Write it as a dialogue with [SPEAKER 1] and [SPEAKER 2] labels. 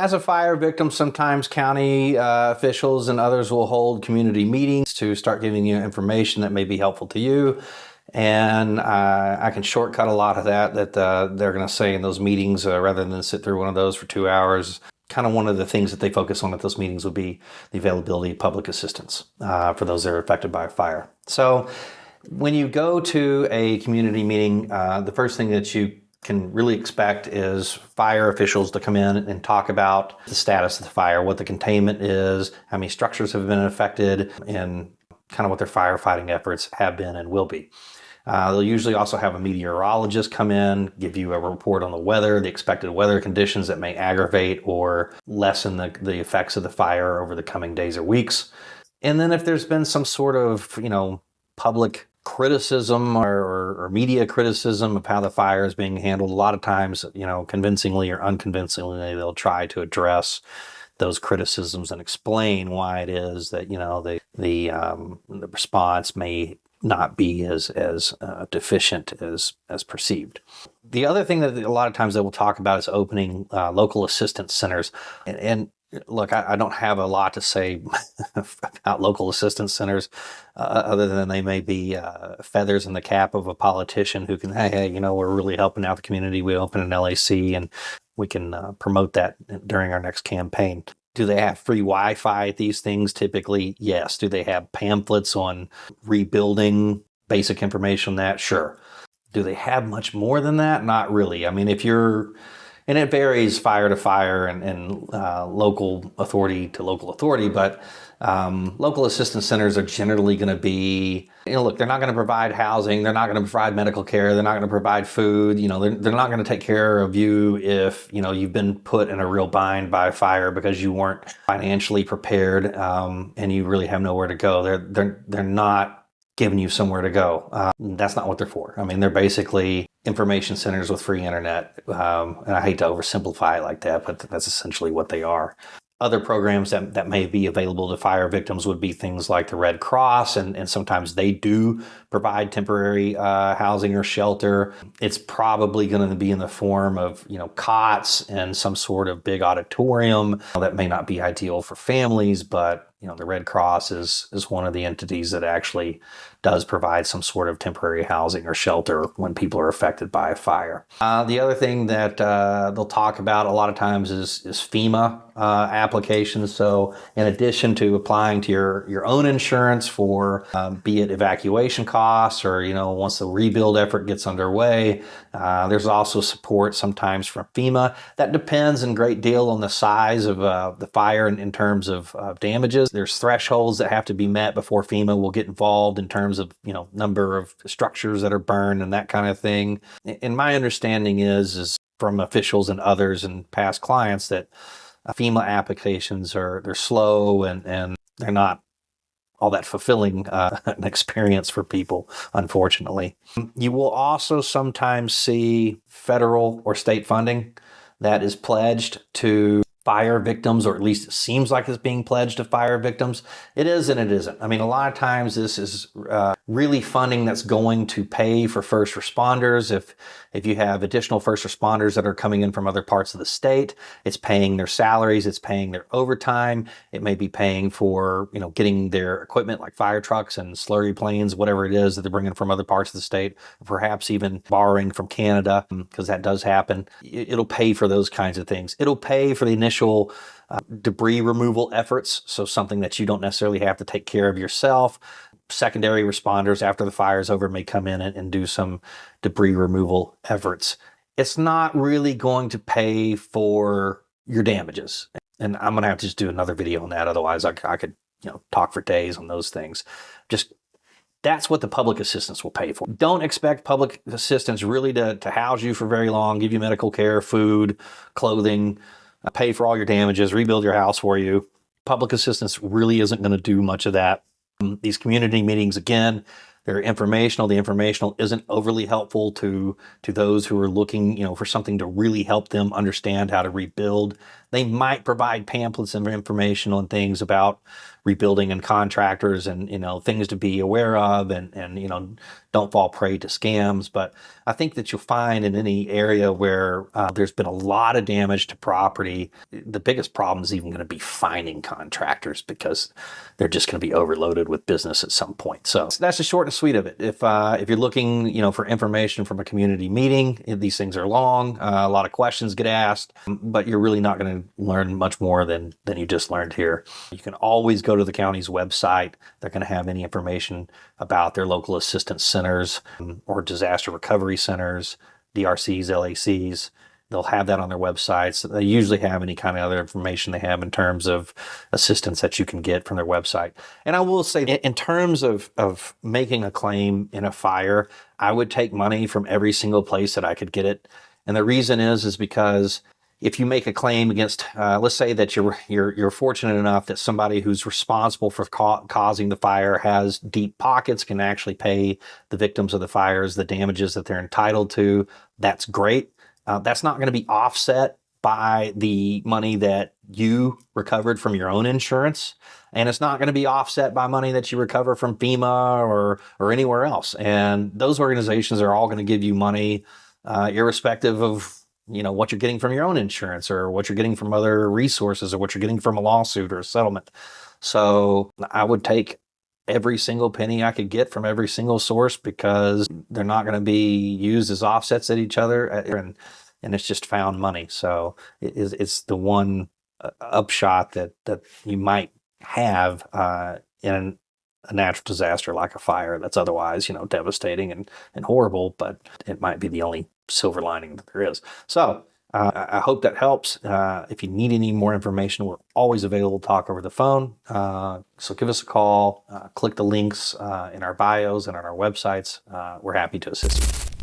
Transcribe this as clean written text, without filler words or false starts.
[SPEAKER 1] As a fire victim, sometimes county officials and others will hold community meetings to start giving you information that may be helpful to you. And I can shortcut a lot of that they're going to say in those meetings rather than sit through one of those for 2 hours. Kind of one of the things that they focus on at those meetings would be the availability of public assistance for those that are affected by a fire. So when you go to a community meeting, the first thing that you can really expect is fire officials to come in and talk about the status of the fire, what the containment is, how many structures have been affected, and kind of what their firefighting efforts have been and will be. They'll usually also have a meteorologist come in, give you a report on the weather, the expected weather conditions that may aggravate or lessen the effects of the fire over the coming days or weeks. And then if there's been some sort of, public criticism or media criticism of how the fire is being handled, a lot of times, convincingly or unconvincingly, they'll try to address those criticisms and explain why it is that, the response may not be as deficient as perceived. The other thing that a lot of times they will talk about is opening local assistance centers. And look, I don't have a lot to say about local assistance centers other than they may be feathers in the cap of a politician who can, hey, we're really helping out the community. We open an LAC and we can promote that during our next campaign. Do they have free Wi-Fi at these things? Typically, yes. Do they have pamphlets on rebuilding, basic information on that? Sure. Do they have much more than that? Not really. I mean, and it varies fire to fire and local authority to local authority, but local assistance centers are generally going to be, look, they're not going to provide housing, they're not going to provide medical care, they're not going to provide food, they're not going to take care of you if, you've been put in a real bind by fire because you weren't financially prepared and you really have nowhere to go. They're not giving you somewhere to go. That's not what they're for. I mean, they're basically information centers with free internet. And I hate to oversimplify it like that, but that's essentially what they are. Other programs that may be available to fire victims would be things like the Red Cross, and sometimes they do provide temporary housing or shelter. It's probably going to be in the form of, cots and some sort of big auditorium. That may not be ideal for families, but the Red Cross is one of the entities that actually does provide some sort of temporary housing or shelter when people are affected by a fire. The other thing that they'll talk about a lot of times is FEMA applications. So in addition to applying to your own insurance for be it evacuation costs or, once the rebuild effort gets underway, there's also support sometimes from FEMA. That depends a great deal on the size of the fire in terms of damages. There's thresholds that have to be met before FEMA will get involved in terms of, number of structures that are burned and that kind of thing. And my understanding is from officials and others and past clients that FEMA applications they're slow and they're not all that fulfilling an experience for people, unfortunately. You will also sometimes see federal or state funding that is pledged to fire victims, or at least it seems like it's being pledged to fire victims. It is and it isn't. I mean, a lot of times this is really funding that's going to pay for first responders. If you have additional first responders that are coming in from other parts of the state, it's paying their salaries, it's paying their overtime. It may be paying for, getting their equipment like fire trucks and slurry planes, whatever it is that they're bringing from other parts of the state, perhaps even borrowing from Canada, because that does happen. It'll pay for those kinds of things. It'll pay for the initial debris removal efforts, so something that you don't necessarily have to take care of yourself. Secondary responders after the fire is over may come in and do some debris removal efforts. It's not really going to pay for your damages. And I'm going to have to just do another video on that. Otherwise, I could talk for days on those things. That's what the public assistance will pay for. Don't expect public assistance really to house you for very long, give you medical care, food, clothing, pay for all your damages, rebuild your house for you. Public assistance really isn't going to do much of that. These community meetings, again, they're informational. The informational isn't overly helpful to those who are looking, for something to really help them understand how to rebuild They might provide pamphlets and informational and things about rebuilding and contractors and, things to be aware of and don't fall prey to scams. But I think that you'll find in any area where there's been a lot of damage to property, the biggest problem is even going to be finding contractors because they're just going to be overloaded with business at some point. So that's the short and sweet of it. If you're looking, for information from a community meeting, these things are long, a lot of questions get asked, but you're really not going to learn much more than you just learned here. You can always go to the county's website. They're going to have any information about their local assistance centers or disaster recovery centers, DRCs, LACs. They'll have that on their websites. So they usually have any kind of other information they have in terms of assistance that you can get from their website. And I will say, in terms of making a claim in a fire, I would take money from every single place that I could get it. And the reason is because if you make a claim against, let's say that you're fortunate enough that somebody who's responsible for causing the fire has deep pockets, can actually pay the victims of the fires the damages that they're entitled to, that's great. That's not going to be offset by the money that you recovered from your own insurance. And it's not going to be offset by money that you recover from FEMA or anywhere else. And those organizations are all going to give you money irrespective of what you're getting from your own insurance or what you're getting from other resources or what you're getting from a lawsuit or a settlement. So I would take every single penny I could get from every single source because they're not going to be used as offsets at each other, and it's just found money. So it's the one upshot that you might have in a natural disaster like a fire that's otherwise devastating and horrible, but it might be the only silver lining that there is. So I hope that helps. If you need any more information, we're always available to talk over the phone. So give us a call, click the links in our bios and on our websites. We're happy to assist you.